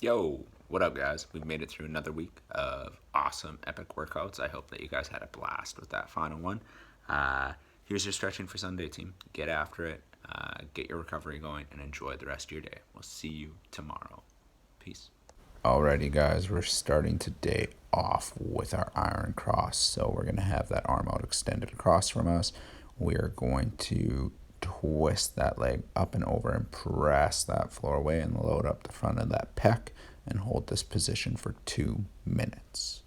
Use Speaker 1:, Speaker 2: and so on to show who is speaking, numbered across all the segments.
Speaker 1: Yo, what up, guys? We've made it through another week of awesome, epic workouts. I hope that you guys had a blast with that final one. Here's your stretching for Sunday, team. Get after it, get your recovery going, and enjoy the rest of your day. We'll see you tomorrow. Peace.
Speaker 2: Alrighty, guys, we're starting today off with our iron cross. So we're going to have that arm out extended across from us. We are going to twist that leg up and over and press that floor away and load up the front of that pec and hold this position for 2 minutes.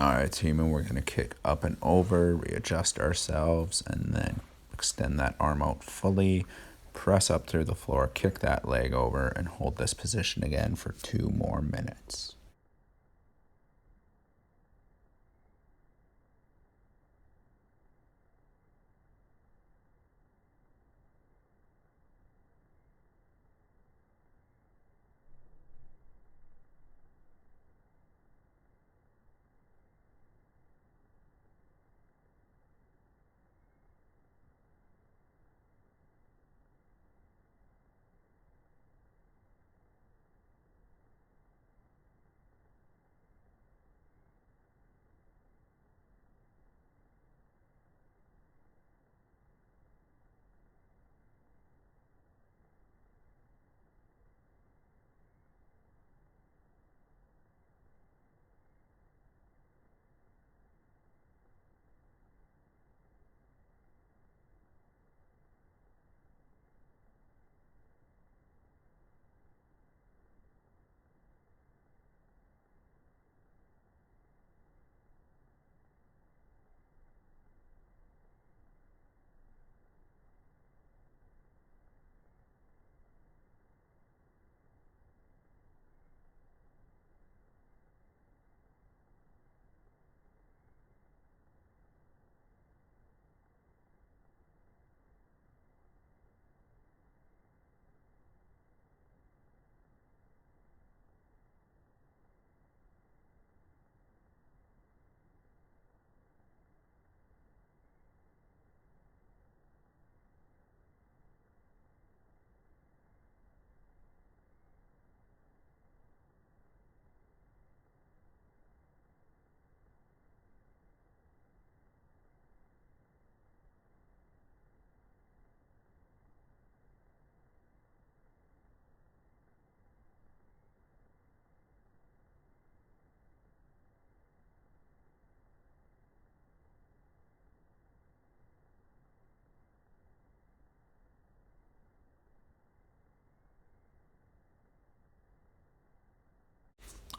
Speaker 2: Alright, team, and we're going to kick up and over, readjust ourselves, and then extend that arm out fully. Press up through the floor, kick that leg over, and hold this position again for 2 more minutes.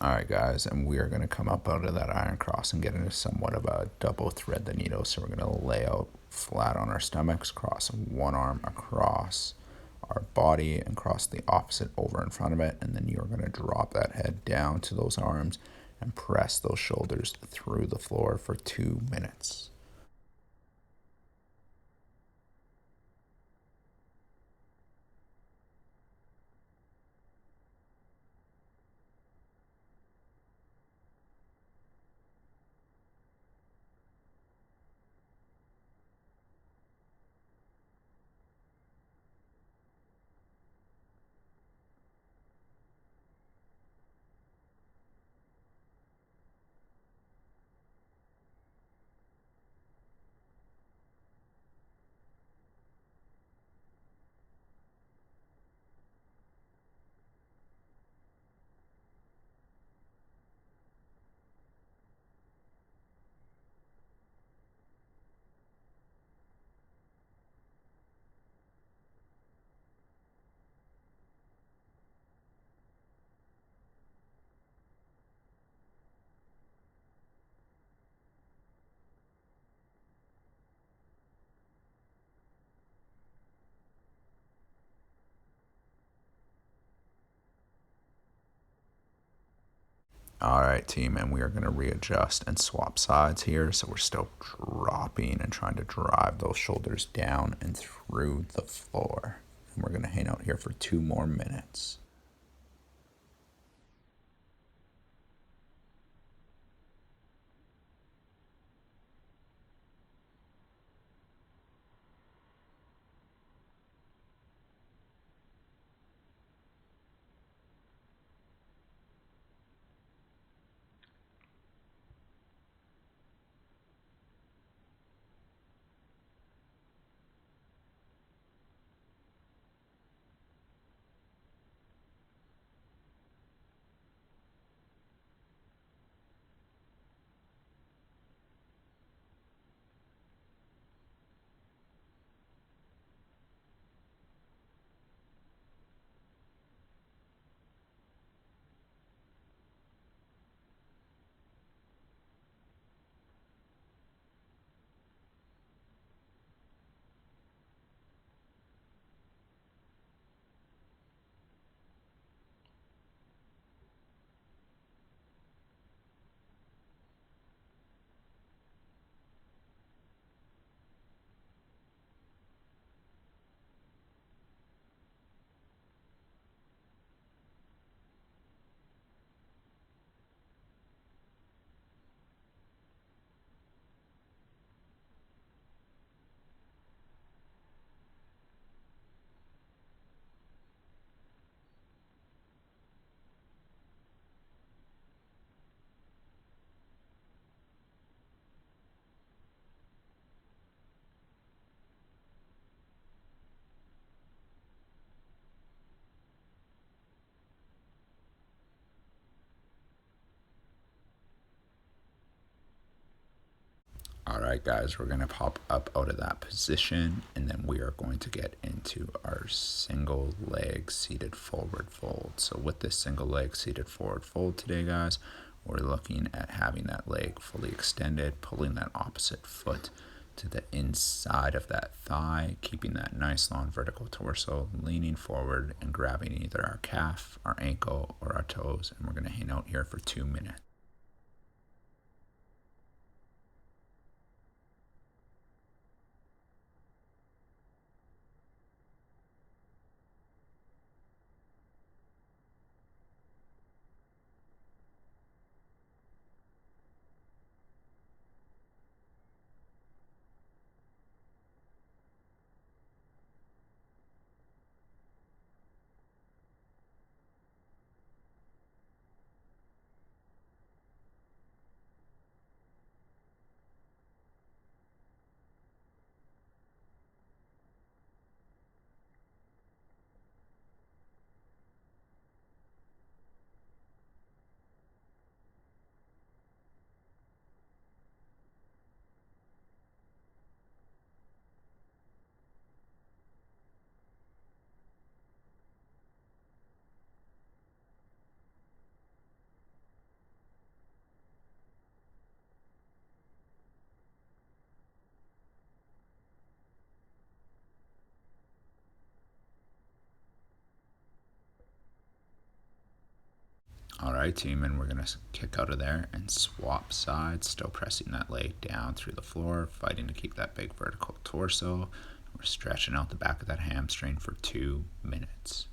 Speaker 2: Alright, guys, and we are going to come up out of that iron cross and get into somewhat of a double thread the needle. So we're going to lay out flat on our stomachs, cross one arm across our body and cross the opposite over in front of it. And then you're going to drop that head down to those arms and press those shoulders through the floor for 2 minutes. All right, team, and we are going to readjust and swap sides here. So we're still dropping and trying to drive those shoulders down and through the floor. And we're going to hang out here for 2 more minutes. All right, guys, we're going to pop up out of that position, and then we are going to get into our single leg seated forward fold. So with this single leg seated forward fold today, guys, we're looking at having that leg fully extended, pulling that opposite foot to the inside of that thigh, keeping that nice long vertical torso, leaning forward and grabbing either our calf, our ankle, or our toes. And we're going to hang out here for 2 minutes. All right, team, and we're going to kick out of there and swap sides, still pressing that leg down through the floor, fighting to keep that big vertical torso. We're stretching out the back of that hamstring for 2 minutes.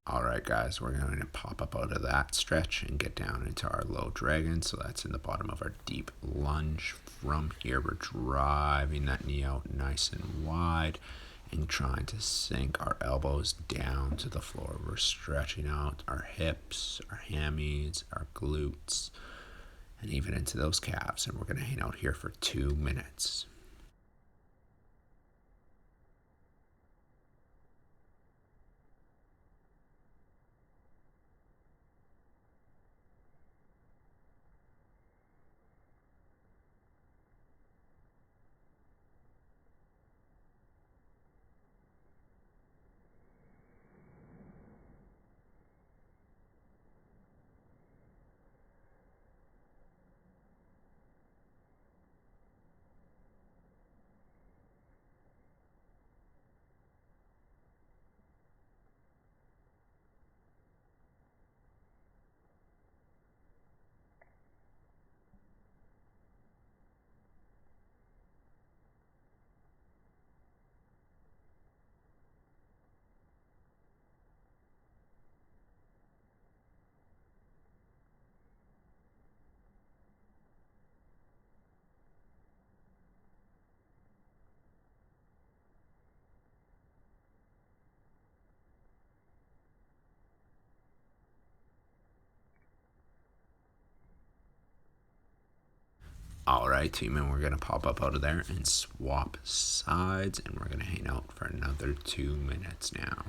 Speaker 2: All right, guys, we're going to pop up out of that stretch and get down into our low dragon. So that's in the bottom of our deep lunge. From here, we're driving that knee out nice and wide and trying to sink our elbows down to the floor. We're stretching out our hips, our hammies, our glutes, and even into those calves. And we're going to hang out here for 2 minutes. All right, team, and we're going to pop up out of there and swap sides, and we're going to hang out for another 2 minutes now.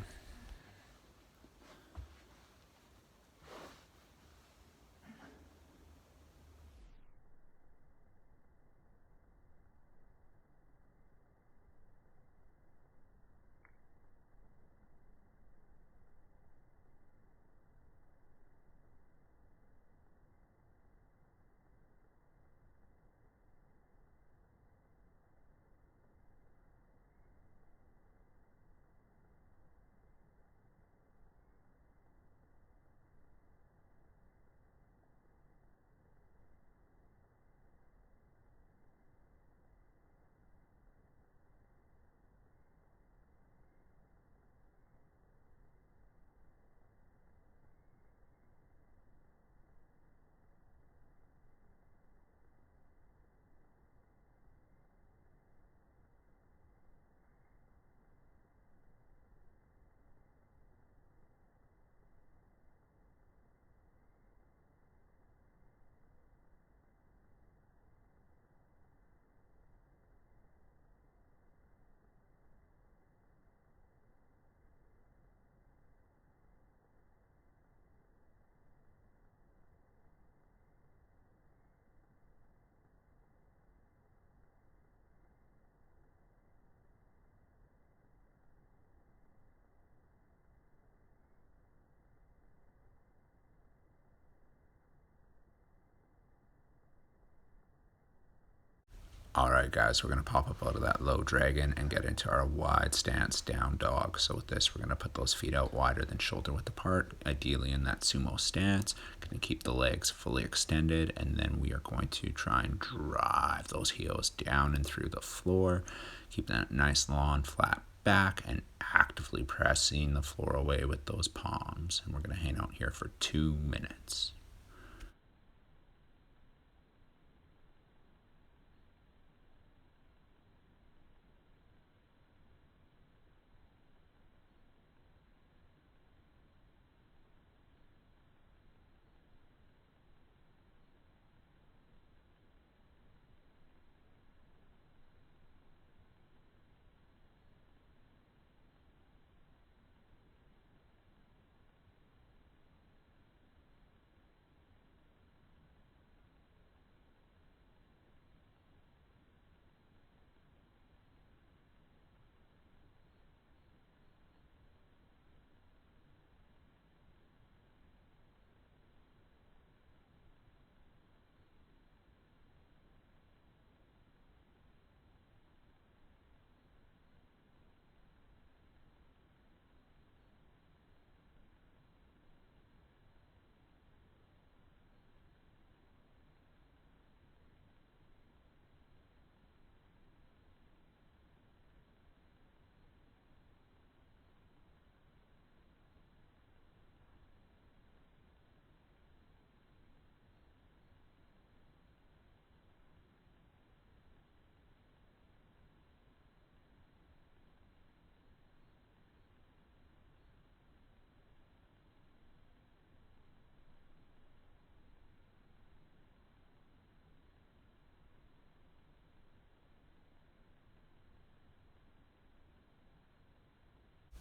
Speaker 2: All right, guys, we're going to pop up out of that low dragon and get into our wide stance down dog. So with this, we're going to put those feet out wider than shoulder width apart, ideally in that sumo stance. Going to keep the legs fully extended, and then we are going to try and drive those heels down and through the floor. Keep that nice long flat back and actively pressing the floor away with those palms. And we're going to hang out here for 2 minutes.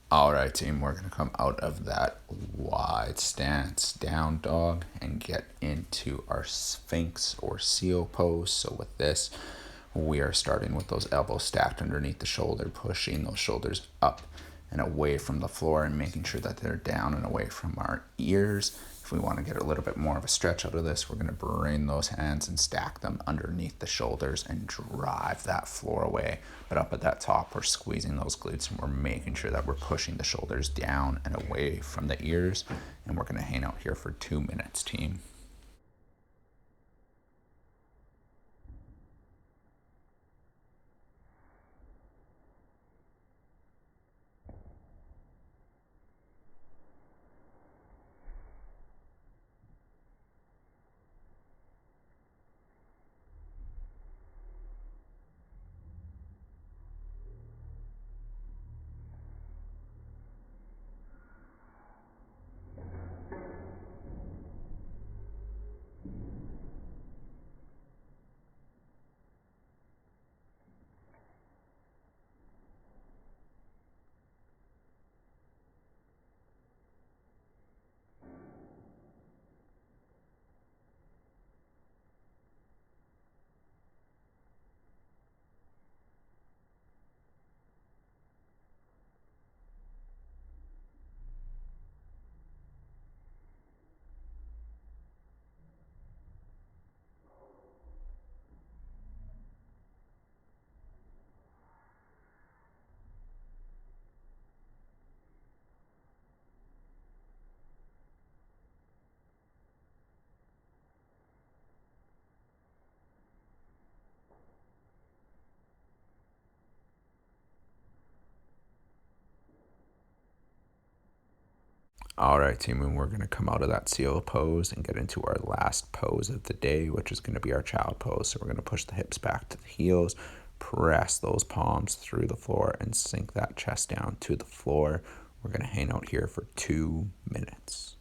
Speaker 2: All right, team, we're going to come out of that wide stance down dog and get into our Sphinx or seal pose. So with this, we are starting with those elbows stacked underneath the shoulder, pushing those shoulders up and away from the floor and making sure that they're down and away from our ears. If we want to get a little bit more of a stretch out of this, we're going to bring those hands and stack them underneath the shoulders and drive that floor away. But up at that top, we're squeezing those glutes and we're making sure that we're pushing the shoulders down and away from the ears. And we're going to hang out here for 2 minutes, team. All right, team, and we're going to come out of that seal pose and get into our last pose of the day, which is going to be our child pose. So we're going to push the hips back to the heels, press those palms through the floor, and sink that chest down to the floor. We're going to hang out here for 2 minutes.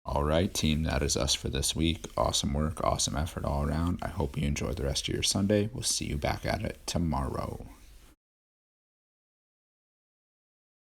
Speaker 2: All right, team, that is us for this week. Awesome work, awesome effort all around. I hope you enjoy the rest of your Sunday. We'll see you back at it tomorrow.